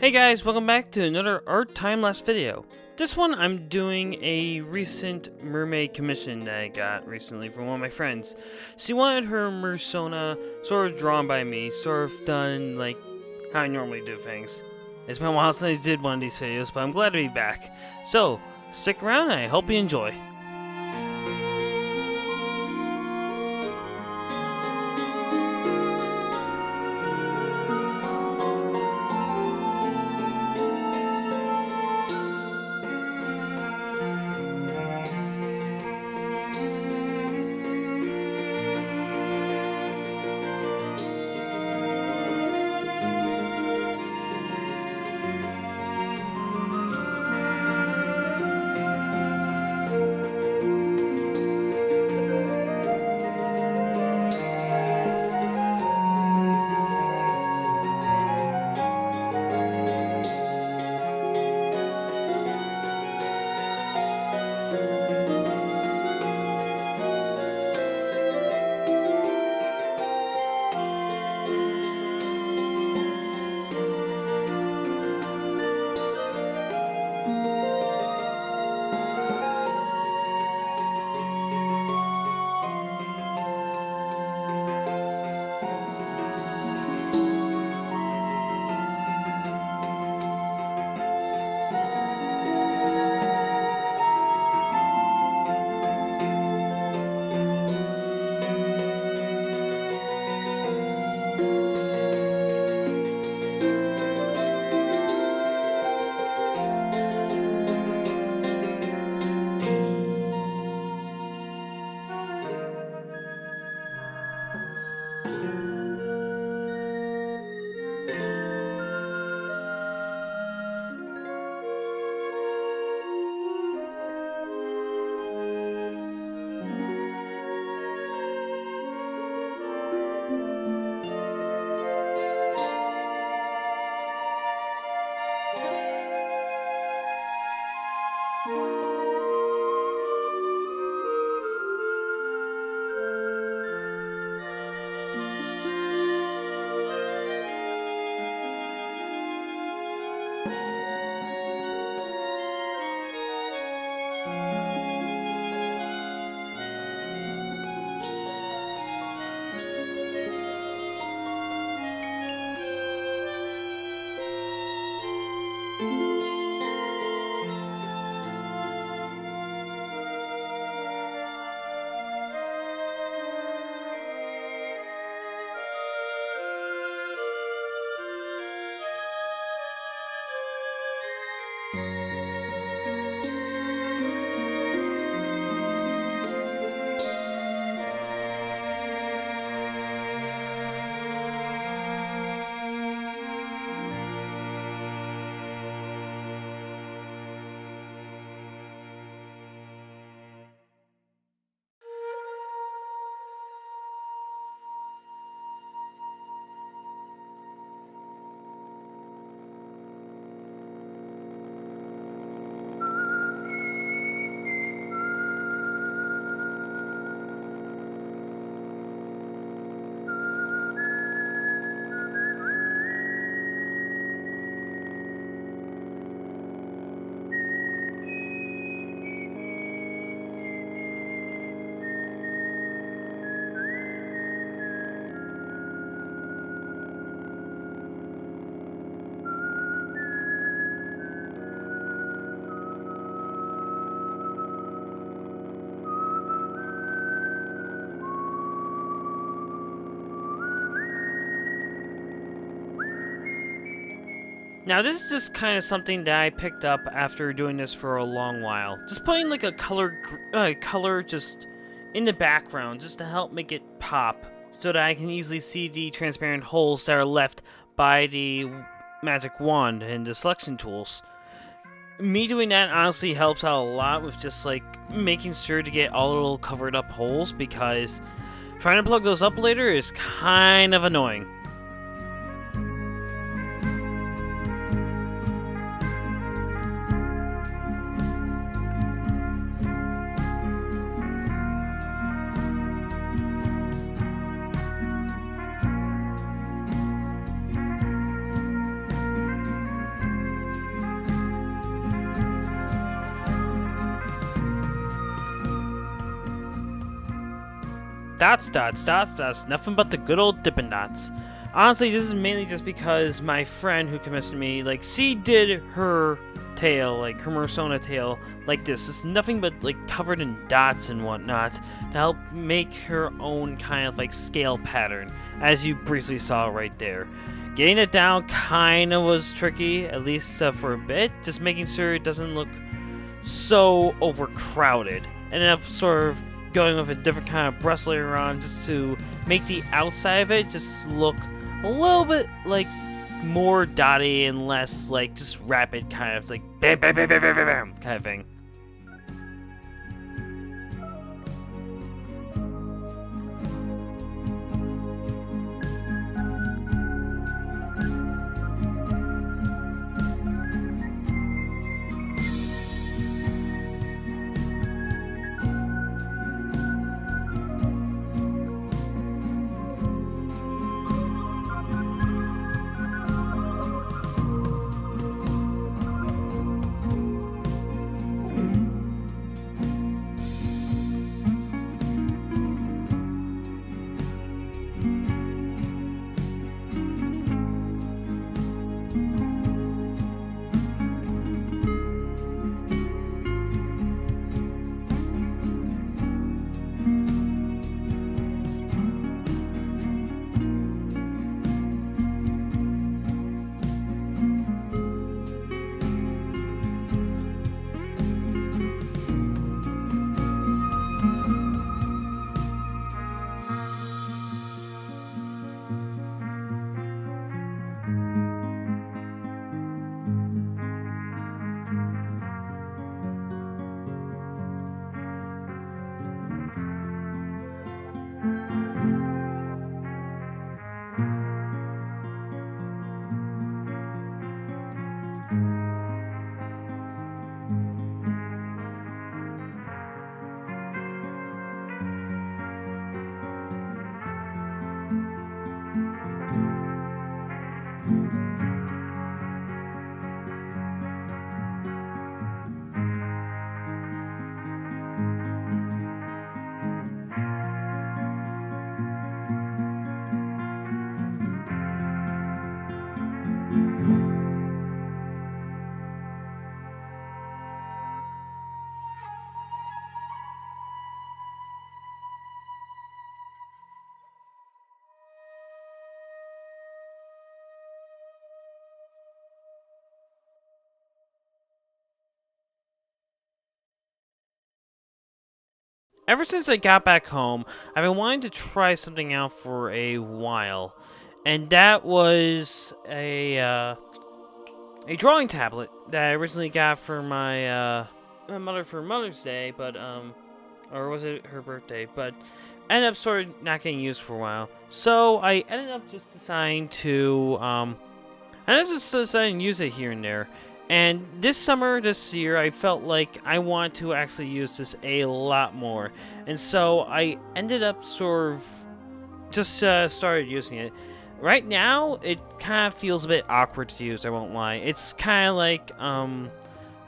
Hey guys, welcome back to another art time-lapse video. This one I'm doing a recent Mermay commission that I got recently from one of my friends. She wanted her mersona sort of drawn by me, sort of done like how I normally do things. It's been a while since I did one of these videos, but I'm glad to be back. So, stick around and I hope you enjoy. Now this is just kind of something that I picked up after doing this for a long while. Just putting like a color just in the background just to help make it pop so that I can easily see the transparent holes that are left by the magic wand and the selection tools. Me doing that honestly helps out a lot with just like making sure to get all the little covered up holes, because trying to plug those up later is kind of annoying. dots, dots, dots, dots, nothing but the good old Dippin' Dots. Honestly, this is mainly just because my friend who commissioned me, like, she did her tail, like, her mersona tail, like this. It's nothing but, like, covered in dots and whatnot to help make her own kind of, like, scale pattern, as you briefly saw right there. Getting it down kind of was tricky, at least for a bit, just making sure it doesn't look so overcrowded. Ended up sort of going with a different kind of brush layer on just to make the outside of it just look a little bit like more dotty and less like just rapid kind of like bam bam bam bam bam bam kind of thing. Ever since I got back home, I've been wanting to try something out for a while, and that was a drawing tablet that I originally got for my mother for Mother's Day, but or was it her birthday? But ended up sort of not getting used for a while, so I ended up just deciding to use it here and there. And this year, I felt like I want to actually use this a lot more. And so I ended up sort of just started using it. Right now, it kind of feels a bit awkward to use, I won't lie. It's kind of like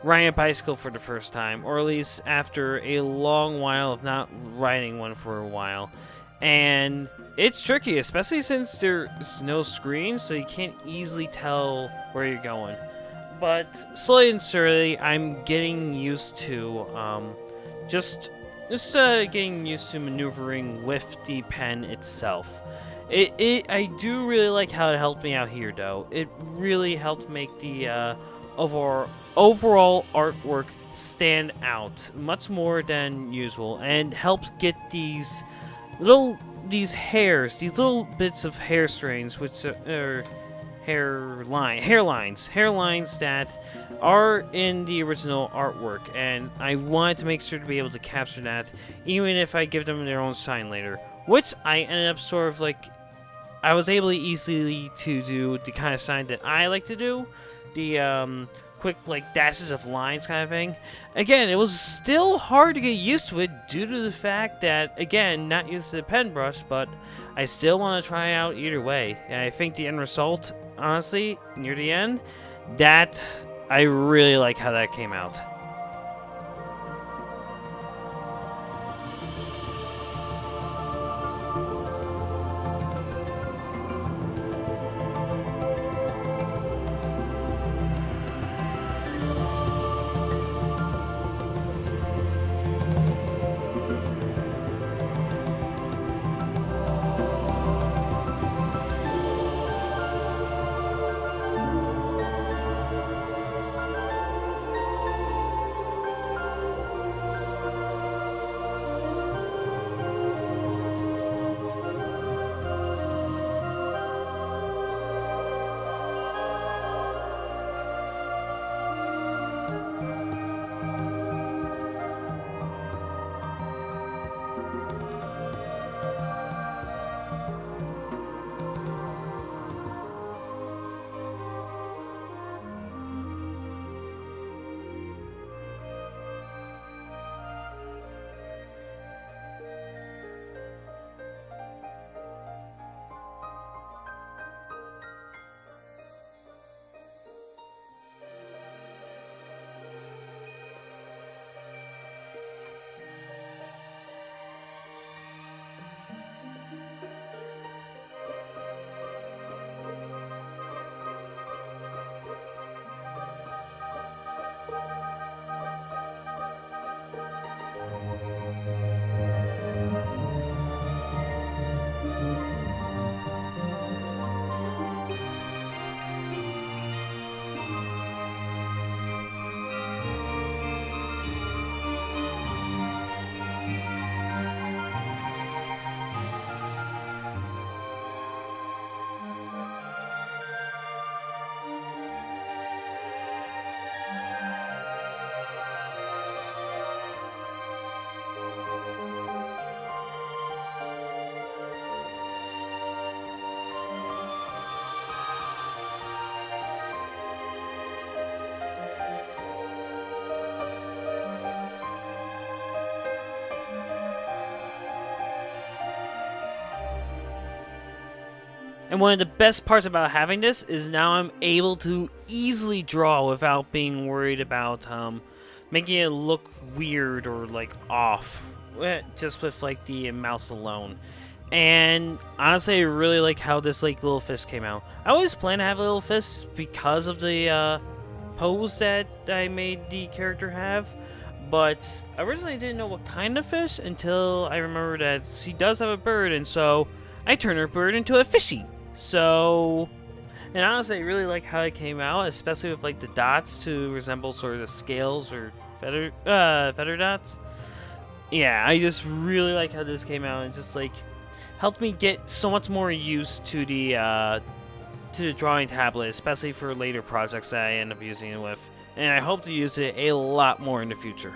riding a bicycle for the first time, or at least after a long while of not riding one for a while. And it's tricky, especially since there's no screen, so you can't easily tell where you're going. But slowly and surely, I'm getting used to getting used to maneuvering with the pen itself. I do really like how it helped me out here, though. It really helped make the overall artwork stand out much more than usual, and helped get these little bits of hair strains, which are hairlines that are in the original artwork, and I wanted to make sure to be able to capture that, even if I give them their own shine later, which I ended up sort of like, I was able easily to do the kind of shine that I like to do, the quick like dashes of lines kind of thing. Again, it was still hard to get used to it due to the fact that, again, not used to the pen brush, but I still want to try out either way. And I think the end result, honestly, near the end, that I really like how that came out. And one of the best parts about having this is now I'm able to easily draw without being worried about making it look weird or like off, just with like the mouse alone. And honestly, I really like how this like little fist came out. I always planned to have a little fist because of the pose that I made the character have, but I originally didn't know what kind of fish until I remembered that she does have a bird, and so I turned her bird into a fishy. So, and honestly, I really like how it came out, especially with like the dots to resemble sort of the scales or feather dots. Yeah, I just really like how this came out, and just like helped me get so much more used to the drawing tablet, especially for later projects that I end up using it with. And I hope to use it a lot more in the future.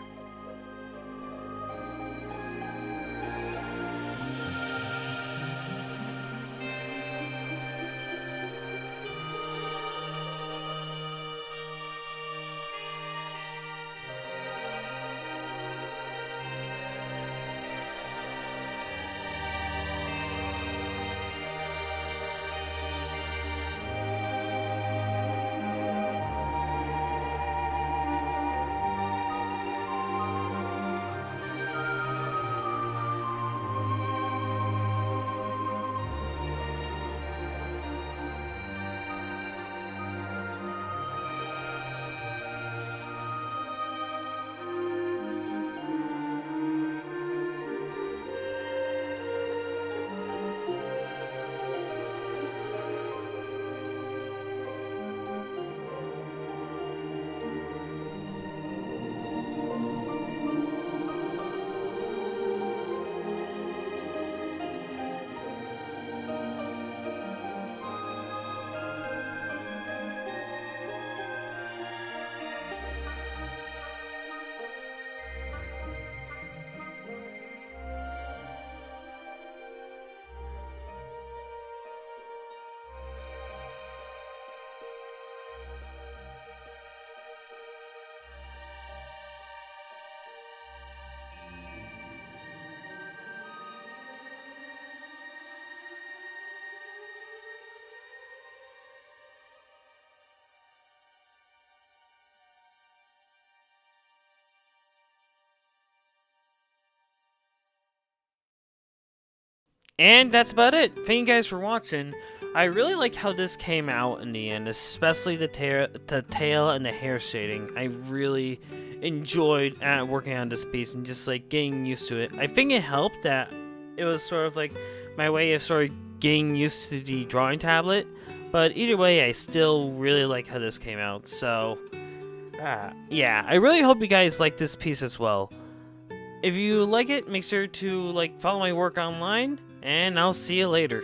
And that's about it. Thank you guys for watching. I really like how this came out in the end, especially the tail and the hair shading. I really enjoyed working on this piece and just like getting used to it. I think it helped that it was sort of like my way of sort of getting used to the drawing tablet. But either way, I still really like how this came out. So, yeah, I really hope you guys like this piece as well. If you like it, make sure to like follow my work online, and I'll see you later.